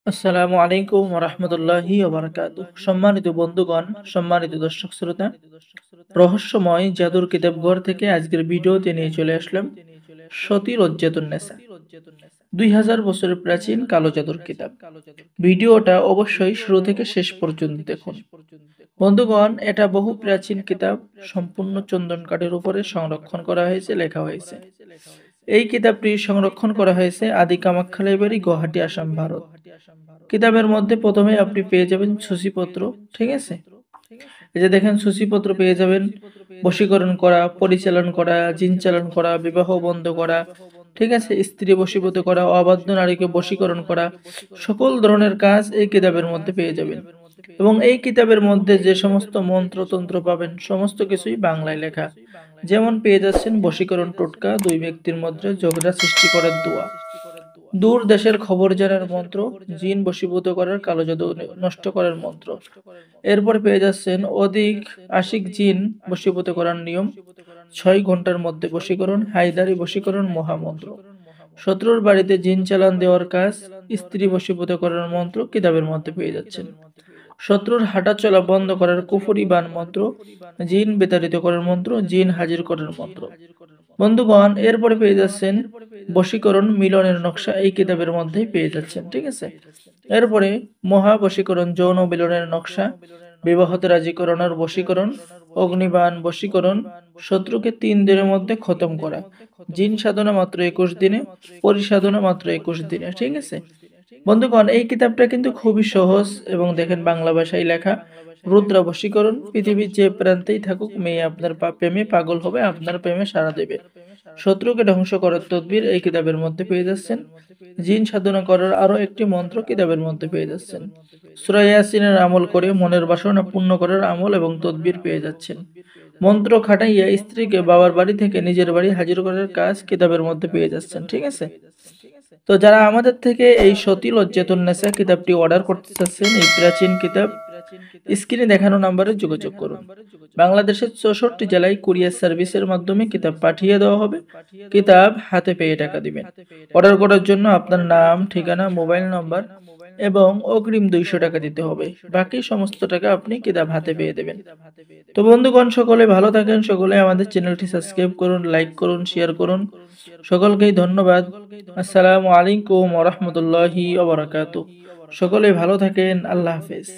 আসসালামু আলাইকুম ওয়া রাহমাতুল্লাহি ওয়া বারাকাতুহু। সম্মানিত বন্ধুগণ, সম্মানিত দর্শক শ্রোতা, রহস্যময় জাদুর কিতাবঘর থেকে আজকের ভিডিওতে নিয়ে চলে আসলাম সতী লজ্জাতুন নেসা, 2000 বছরের প্রাচীন কালো জাদুর কিতাব। ভিডিওটা অবশ্যই শুরু থেকে শেষ পর্যন্ত দেখুন। বন্ধুগণ, এটা বহু প্রাচীন কিতাব, সম্পূর্ণ চন্দন কাঠের উপরে সংরক্ষণ করা হয়েছে, লেখা হয়েছে। এই কিতাবটি সংরক্ষণ করা হয়েছে আদি কামাখ্যা লাইব্রেরি, গুয়াহাটি, আসাম, ভারত। কিতাবের মধ্যে প্রথমে আপনি পেয়ে যাবেন সূচিপত্র। ঠিক আছে, এই যে দেখেন সূচিপত্র পেয়ে যাবেন। বশীকরণ করা, পরিচালন করা, জিন চালন করা, বিবাহ বন্ধ করা, ঠিক আছে, স্ত্রী বশীভূত করা, অবাধ্য নারীকে বশীকরণ করা, সকল ধরনের কাজ এই কিতাবের মধ্যে পেয়ে যাবেন। এবং এই কিতাবের মধ্যে যে সমস্ত মন্ত্রতন্ত্র পাবেন সমস্ত কিছুই বাংলায় লেখা। যেমন পেয়ে যাচ্ছেন বশীকরণ টোটকা, দুই ব্যক্তির মধ্যে ঝগড়া সৃষ্টি করার দোয়া, দূর দেশের খবর জানার মন্ত্র, জিন বশীভূত করার, কালো জাদু নষ্ট করার মন্ত্র। এরপর পেয়ে যাচ্ছেন অধিক আশিক জিন বশীভূত করার নিয়ম, 6 ঘন্টার মধ্যে বশীকরণ, হায়দারি বশীকরণ মহামন্ত্র, শত্রুর বাড়িতে জিন চালান দেওয়ার কাজ, স্ত্রী বশীভূত করার মন্ত্র কিতাবের মধ্যে পেয়ে যাচ্ছেন। শত্রুর হাঁটা চলা বন্ধ করার কুফরি বান মন্ত্র, জিন বিতাড়িত করার মন্ত্র, জিন হাজির করার মন্ত্র। বন্ধুগণ, এরপরে পেয়ে যাচ্ছেন বশীকরণ মিলনের নকশা, এই কিতাবের মধ্যেই পেয়ে যাচ্ছেন। ঠিক আছে, এরপরে মহা বশীকরণ, যৌন মিলনের নকশা, বিবাহতে রাজি করানোর বশীকরণ, অগ্নিবাণ বশীকরণ, শত্রুকে 3 দিনের মধ্যে খতম করা, জিন সাধনা মাত্র 21 দিনে, পরিসাধনা মাত্র 21 দিনে। ঠিক আছে বন্ধুগণ, এই কিতাবটা কিন্তু খুবই সহজ এবং দেখেন বাংলা ভাষায় লেখা। রুদ্রা বশীকরণ, পৃথিবীর যে প্রান্তেই থাকুক মেয়ে আপনার প্রেমে পাগল হবে, আপনার প্রেমে সাড়া দেবে। শত্রুকে ধ্বংস করার তদবির এই কিতাবের মধ্যে পেয়ে যাচ্ছেন। জিন সাধনা করার আরো একটি মন্ত্র কিতাবের মধ্যে পেয়ে যাচ্ছেন। সূরা ইয়াসিনের আমল করে মনের বাসনা পূর্ণ করার আমল এবং তদবির পেয়ে যাচ্ছেন। মন্ত্র খাটাইয়া স্ত্রীকে বাবার বাড়ি থেকে নিজের বাড়ি হাজির করার কাজ কিতাবের মধ্যে পেয়ে যাচ্ছেন। ঠিক আছে, তো যারা আমাদের থেকে এই সতী লজ্জাতুন নেসা কিতাবটি অর্ডার করতে চাচ্ছেন, এই প্রাচীন কিতাব, স্ক্রিনে দেখানো নাম্বারে যোগাযোগ করুন। বাংলাদেশের 64 জেলায় কুরিয়ার সার্ভিসের মাধ্যমে কিতাব পাঠিয়ে দেওয়া হবে। কিতাব হাতে পেয়ে টাকা দিবেন। অর্ডার করার জন্য আপনার নাম, ঠিকানা, মোবাইল নাম্বার এবং অগ্রিম 200 টাকা দিতে হবে। বাকি সমস্ত টাকা আপনি কিতাব হাতে পেয়ে দেবেন। তো বন্ধুগণ, সকলে ভালো থাকেন, সকলে আমাদের চ্যানেলটি সাবস্ক্রাইব করুন, লাইক করুন, শেয়ার করুন। সকলকেই ধন্যবাদ। আসসালামু আলাইকুম ওয়া রাহমাতুল্লাহি ওয়া বারাকাতুহু। সকলে ভালো থাকেন। আল্লাহ হাফেজ।